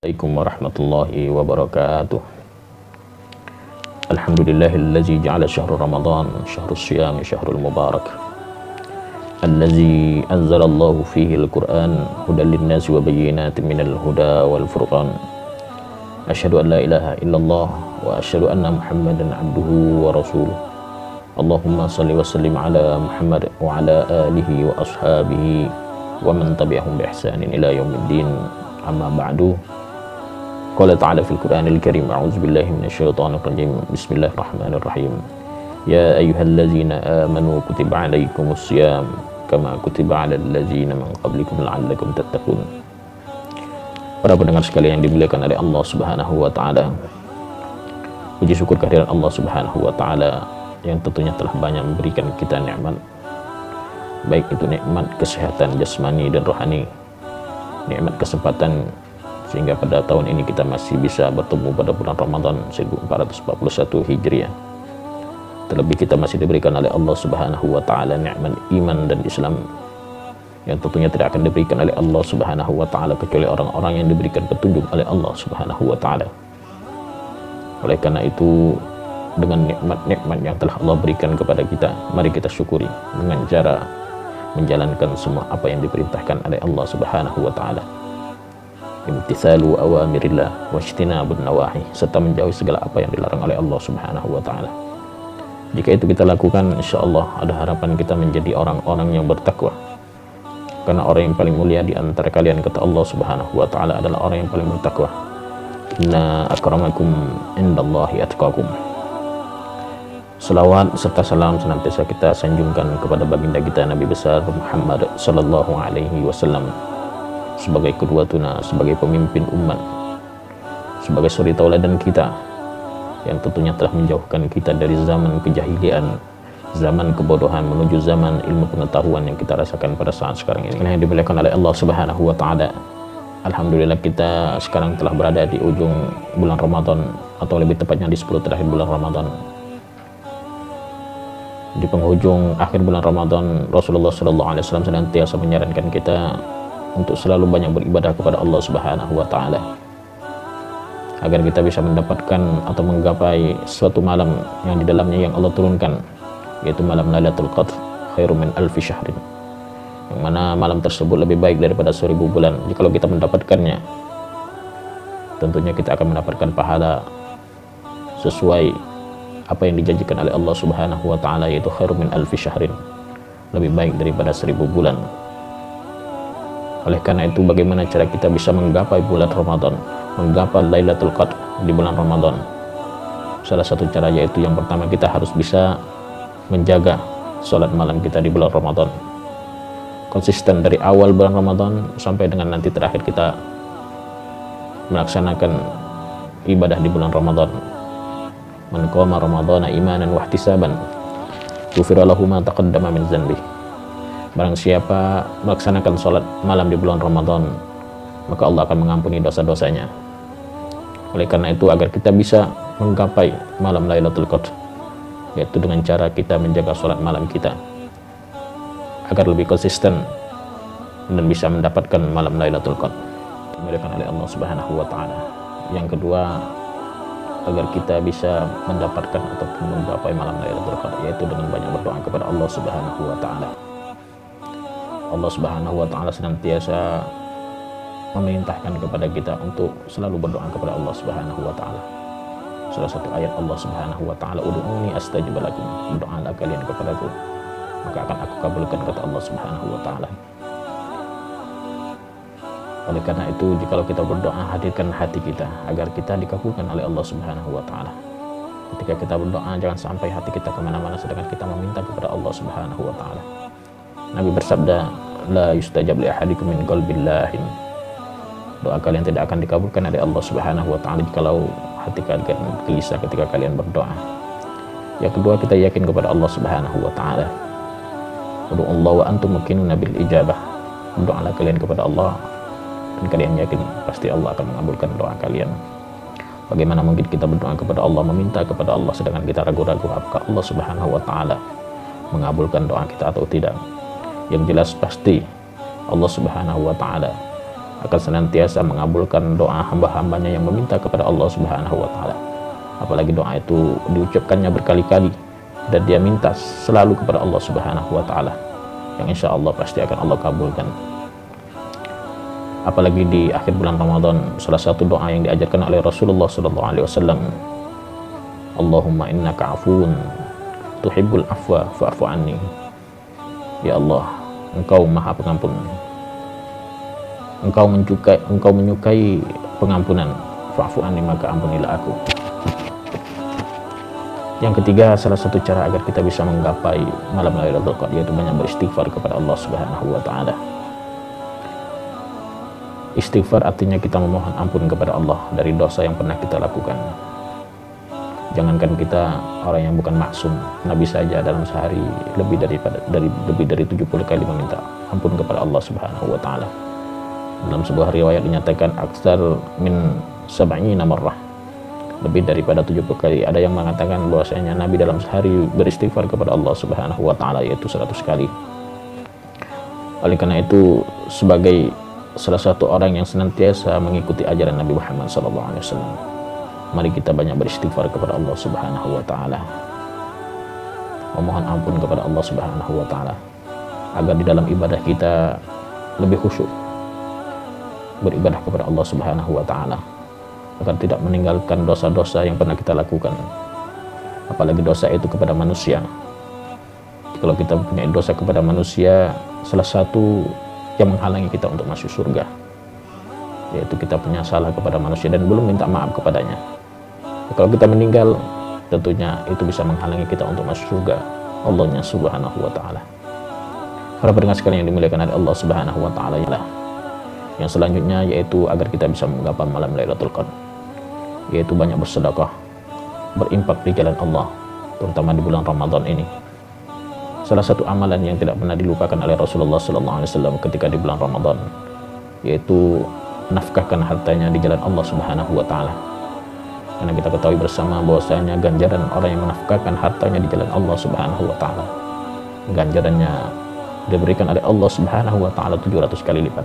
Assalamualaikum warahmatullahi wabarakatuh. Alhamdulillahillazi ja'ala syahrul Ramadan syahrul siyam syahrul mubarak allazi anzalallahu fihi al-Qur'an hudan linnasi wa bayyinatin minal huda wal furqan. Asyhadu an la ilaha illallah wa asyhadu anna Muhammadan abduhu wa rasuluh. Allahumma salli wa sallim ala Muhammad wa ala alihi wa ashabihi wa man tabi'ahum bi ihsanin ila yaumiddin. Amma ba'du. Qala ta'ala fil Qur'anil Karim, a'udzu billahi minasyaitonir rajim. Bismillahirrahmanirrahim. Ya ayyuhallazina amanu kutiba 'alaikumus syiyam kama kutiba 'alal ladzina min qablikum la'allakum tattaqun. Para pendengar sekalian yang dimuliakan oleh Allah Subhanahu wa taala. Puji syukur kehadiran Allah Subhanahu wa taala yang tentunya telah banyak memberikan kita nikmat, baik itu nikmat kesehatan jasmani dan rohani, nikmat kesempatan sehingga pada tahun ini kita masih bisa bertemu pada bulan Ramadan 1441 Hijriah. Terlebih kita masih diberikan oleh Allah Subhanahu wa taala nikmat iman dan Islam yang tentunya tidak akan diberikan oleh Allah Subhanahu wa taala kecuali orang-orang yang diberikan petunjuk oleh Allah Subhanahu wa taala. Oleh karena itu, dengan nikmat-nikmat yang telah Allah berikan kepada kita, mari kita syukuri dengan cara menjalankan semua apa yang diperintahkan oleh Allah Subhanahu wa taala. Imtithalu awamirillah wajtinabun nawahi, serta menjauhi segala apa yang dilarang oleh Allah Subhanahu wa taala. Jika itu kita lakukan, insyaallah ada harapan kita menjadi orang-orang yang bertakwa. Karena orang yang paling mulia di antara kalian, kata Allah Subhanahu wa taala, adalah orang yang paling bertakwa. Inna akramakum indallahi atqakum. Selawat serta salam senantiasa kita sanjungkan kepada baginda kita Nabi besar Muhammad sallallahu alaihi wasallam, sebagai qudwatuna, sebagai pemimpin umat, sebagai suri tauladan kita yang tentunya telah menjauhkan kita dari zaman kejahilian, zaman kebodohan menuju zaman ilmu pengetahuan yang kita rasakan pada saat sekarang ini. Yang dimuliakan oleh Allah Subhanahu wa taala. Alhamdulillah kita sekarang telah berada di ujung bulan Ramadan, atau lebih tepatnya di 10 terakhir bulan Ramadan. Di penghujung akhir bulan Ramadan, Rasulullah SAW senantiasa menyarankan kita untuk selalu banyak beribadah kepada Allah Subhanahu wa taala, agar kita bisa mendapatkan atau menggapai suatu malam yang di dalamnya yang Allah turunkan, yaitu malam Lailatul Qadar, khairum min alfi syahrin, yang mana malam tersebut lebih baik daripada 1000 bulan. Jika kita mendapatkannya, tentunya kita akan mendapatkan pahala sesuai apa yang dijanjikan oleh Allah Subhanahu wa taala, yaitu khairum min alfi syahrin, lebih baik daripada 1000 bulan. Oleh karena itu, bagaimana cara kita bisa menggapai bulan Ramadan, menggapai Lailatul Qadar di bulan Ramadan? Salah satu cara yaitu yang pertama, kita harus bisa menjaga sholat malam kita di bulan Ramadan. Konsisten dari awal bulan Ramadan sampai dengan nanti terakhir kita melaksanakan ibadah di bulan Ramadan. Man qama ramadhana imanan wa ihtisaban ghufira lahu ma taqaddama min dzanbihi. Barang siapa melaksanakan sholat malam di bulan Ramadan, maka Allah akan mengampuni dosa-dosanya. Oleh karena itu, agar kita bisa menggapai malam Lailatul Qadar, yaitu dengan cara kita menjaga sholat malam kita agar lebih konsisten dan bisa mendapatkan malam Lailatul Qadar dimudahkan oleh Allah Subhanahu wa taala. Yang kedua, agar kita bisa mendapatkan ataupun menggapai malam Lailatul Qadar, yaitu dengan banyak berdoa kepada Allah Subhanahu wa taala. Allah Subhanahu wa taala senantiasa memerintahkan kepada kita untuk selalu berdoa kepada Allah Subhanahu wa taala. Salah satu ayat Allah Subhanahu wa taala, ud'uni astajib lakum, berdoalah kalian kepadaku maka akan aku kabulkan, kata Allah Subhanahu wa taala. Oleh karena itu, jikalau kita berdoa, hadirkan hati kita agar kita dikabulkan oleh Allah Subhanahu wa taala. Ketika kita berdoa, jangan sampai hati kita kemana-mana sedangkan kita meminta kepada Allah Subhanahu wa taala. Nabi bersabda, la yustajab li ahadikum min qalbil lahin. Doa kalian tidak akan dikabulkan oleh Allah Subhanahu wa taala jikalau hati kalian gelisah ketika kalian berdoa. Yang kedua, kita yakin kepada Allah Subhanahu wa taala. Ud'ullaha wa antum muqinuna bil ijabah. Berdoalah kalian kepada Allah dan kalian yakin pasti Allah akan mengabulkan doa kalian. Bagaimana mungkin kita berdoa kepada Allah, meminta kepada Allah sedangkan kita ragu-ragu apakah Allah Subhanahu wa taala mengabulkan doa kita atau tidak? Yang jelas pasti Allah Subhanahu wa taala akan senantiasa mengabulkan doa hamba-hambanya yang meminta kepada Allah Subhanahu wa Ta'ala. Apalagi doa itu diucapkannya berkali-kali dan dia minta selalu kepada Allah Subhanahu wa Ta'ala, yang insya Allah pasti akan Allah kabulkan. Apalagi di akhir bulan Ramadan, salah satu doa yang diajarkan oleh Rasulullah SAW, Allahumma innaka afuun tuhibbul afwa fa'fu anni. Ya Allah, Engkau maha pengampun, Engkau menyukai pengampunan, fa'fu anni, maka ampunilah aku. Yang ketiga, salah satu cara agar kita bisa menggapai malam Lailatul Qadar yaitu banyak beristighfar kepada Allah Subhanahu wa Ta'ala. Istighfar artinya kita memohon ampun kepada Allah dari dosa yang pernah kita lakukan. Jangankan kita, orang yang bukan maksum, Nabi saja dalam sehari lebih dari 70 kali meminta ampun kepada Allah Subhanahu wa Ta'ala. Dalam sebuah riwayat dinyatakan aksar min sab'ina marrah, lebih daripada 70 kali. Ada yang mengatakan bahwasanya Nabi dalam sehari beristighfar kepada Allah Subhanahu wa Ta'ala yaitu 100 kali. Oleh karena itu, sebagai salah satu orang yang senantiasa mengikuti ajaran Nabi Muhammad SAW, mari kita banyak beristighfar kepada Allah Subhanahu wa Ta'ala, memohon ampun kepada Allah Subhanahu wa Ta'ala, agar di dalam ibadah kita lebih khusyuk beribadah kepada Allah Subhanahu wa Ta'ala, agar tidak meninggalkan dosa-dosa yang pernah kita lakukan, apalagi dosa itu kepada manusia. Kalau kita punya dosa kepada manusia, salah satu yang menghalangi kita untuk masuk surga yaitu kita punya salah kepada manusia dan belum minta maaf kepadanya. Kalau kita meninggal, tentunya itu bisa menghalangi kita untuk masuk surga Allahnya Subhanahu wa Ta'ala. Para pendengar sekalian yang dimuliakan oleh Allah Subhanahu wa Ta'ala, yang selanjutnya yaitu agar kita bisa menggapai malam Lailatul Qadar, yaitu banyak bersedekah, berinfak di jalan Allah, terutama di bulan Ramadan ini. Salah satu amalan yang tidak pernah dilupakan oleh Rasulullah SAW ketika di bulan Ramadan, yaitu menafkahkan hartanya di jalan Allah Subhanahu wa Ta'ala. Karena kita ketahui bersama bahwasanya ganjaran orang yang menafkahkan hartanya di jalan Allah Subhanahu wa Ta'ala, ganjarannya diberikan oleh Allah Subhanahu wa Ta'ala 700 kali lipat,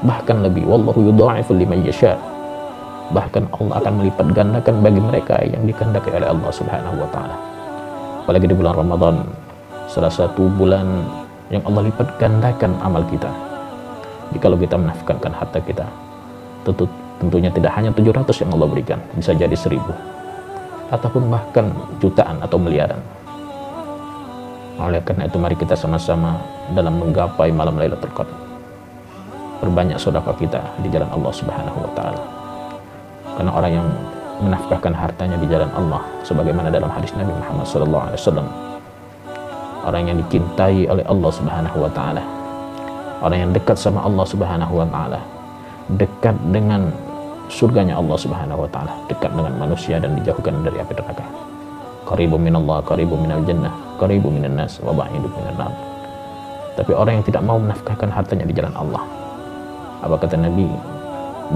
bahkan lebih. Wallahu yudha'ifu liman yasha. Bahkan Allah akan melipat gandakan bagi mereka yang dikehendaki oleh Allah Subhanahu wa Ta'ala. Apalagi di bulan Ramadan, salah satu bulan yang Allah lipat gandakan amal kita. Jikalau kita menafkahkan harta kita, tentunya tidak hanya 700 yang Allah berikan, bisa jadi 1000 ataupun bahkan jutaan atau miliaran. Oleh karena itu, mari kita sama-sama dalam menggapai malam Lailatul Qadar perbanyak sedekah kita di jalan Allah Subhanahu wa Ta'ala. Karena orang yang menafkahkan hartanya di jalan Allah, sebagaimana dalam hadis Nabi Muhammad SAW, orang yang dicintai oleh Allah Subhanahu wa Ta'ala, orang yang dekat sama Allah Subhanahu wa Ta'ala, dekat dengan surganya Allah Subhanahu wa Ta'ala, dekat dengan manusia dan dijauhkan dari api neraka. Qaribun minallah, qaribun minal jannah, qaribun minan nas, wa ba'idun minan nar. Tapi orang yang tidak mau menafkahkan hartanya di jalan Allah, apa kata Nabi?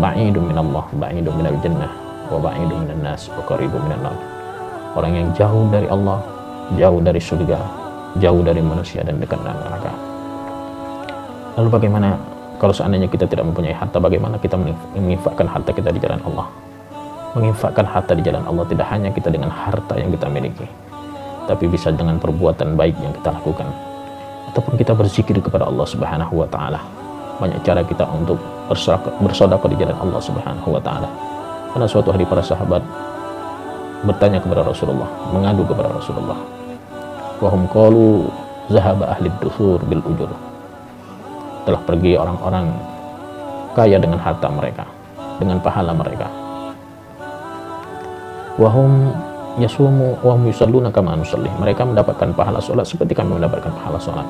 Ba'idun minallah, ba'idun minal jannah, wa ba'idun minan nas, wa qaribun minan nar. Orang yang jauh dari Allah, jauh dari surga, jauh dari manusia dan dekat dengan neraka. Lalu bagaimana kalau seandainya kita tidak mempunyai harta? Bagaimana kita menginfakkan harta kita di jalan Allah? Menginfakkan harta di jalan Allah tidak hanya kita dengan harta yang kita miliki, tapi bisa dengan perbuatan baik yang kita lakukan, ataupun kita berzikir kepada Allah Subhanahu wa Ta'ala. Banyak cara kita untuk bersedekah di jalan Allah Subhanahu wa Ta'ala. Karena suatu hari para sahabat bertanya kepada Rasulullah, mengadu kepada Rasulullah, wahum qalu zahaba ahli dusur bil ujur. Telah pergi orang-orang kaya dengan harta mereka, dengan pahala mereka. Wahum yasumu wahum yusalluna kama nusalli. Mereka mendapatkan pahala salat seperti kami mendapatkan pahala salat.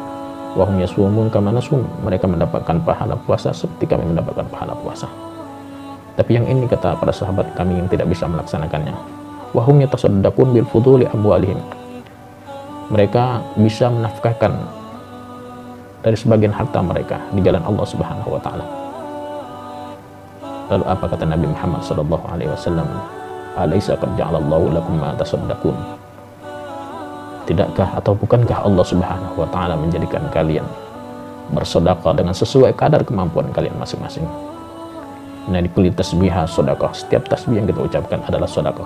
Wahum yasumun kama nasum. Mereka mendapatkan pahala puasa seperti kami mendapatkan pahala puasa. Tapi yang ini, kata para sahabat, kami yang tidak bisa melaksanakannya. Wahum yatasaddaqun bil fuduli amwalihim. Mereka bisa menafkahkan dari sebagian harta mereka di jalan Allah Subhanahu wa Ta'ala. Lalu apa kata Nabi Muhammad sallallahu alaihi wasallam? Alaysa qad ja'alallahu lakum ma tasaddaqun. Tidakkah atau bukankah Allah Subhanahu wa Ta'ala menjadikan kalian bersedekah dengan sesuai kadar kemampuan kalian masing-masing? Nah, di kulli tasbihah sedekah, setiap tasbih yang kita ucapkan adalah sedekah.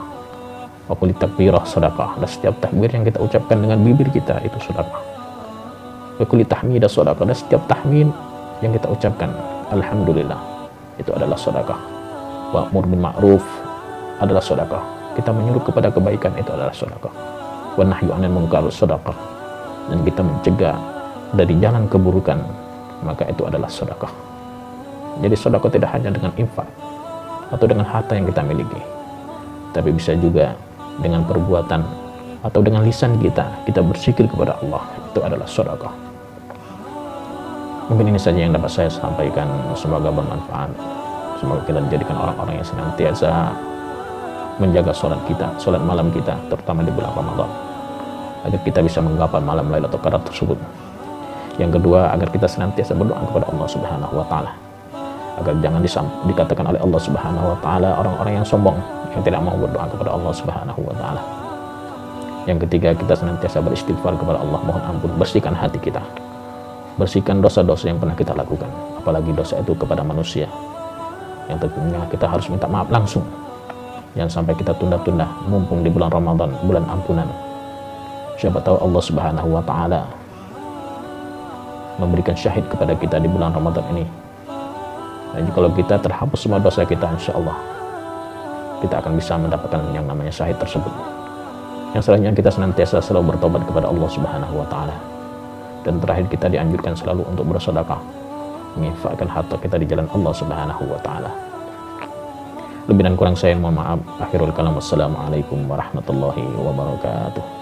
Wa kulli takbirah sedekah, dan setiap takbir yang kita ucapkan dengan bibir kita itu sedekah. Wa kulli tahmidah sedekah, dan setiap tahmid yang kita ucapkan alhamdulillah itu adalah sedekah. Wa amr bil ma'ruf adalah sedekah. Kita menyuruh kepada kebaikan itu adalah sedekah. Wa nahyu 'anil munkar sedekah. Dan kita mencegah dari jalan keburukan, maka itu adalah sedekah. Jadi sedekah tidak hanya dengan infak atau dengan harta yang kita miliki, tapi bisa juga dengan perbuatan atau dengan lisan kita berzikir kepada Allah, itu adalah sedekah. Mungkin ini saja yang dapat saya sampaikan, semoga bermanfaat. Semoga kita dijadikan orang-orang yang senantiasa menjaga sholat kita, sholat malam kita, terutama di bulan Ramadan, agar kita bisa menggapai malam Lailatul Qadar tersebut. Yang kedua, agar kita senantiasa berdoa kepada Allah Subhanahu wa taala, agar jangan dikatakan oleh Allah Subhanahu wa taala orang-orang yang sombong, yang tidak mau berdoa kepada Allah Subhanahu wa taala. Yang ketiga, kita senantiasa beristighfar kepada Allah, mohon ampun, bersihkan hati kita, bersihkan dosa-dosa yang pernah kita lakukan, apalagi dosa itu kepada manusia, yang tentunya kita harus minta maaf langsung. Jangan sampai kita tunda-tunda, mumpung di bulan Ramadan, bulan ampunan. Siapa tahu Allah Subhanahu wa taala memberikan syahid kepada kita di bulan Ramadan ini. Dan kalau kita terhapus semua dosa kita, insya Allah kita akan bisa mendapatkan yang namanya syahid tersebut. Yang selanjutnya, kita senantiasa selalu bertobat kepada Allah Subhanahu wa taala. Dan terakhir, kita dianjurkan selalu untuk bersedekah, menginfakkan harta kita di jalan Allah Subhanahu wa taala. Lebih dan kurang saya mohon maaf. Akhirul kalam, wassalamualaikum warahmatullahi wabarakatuh.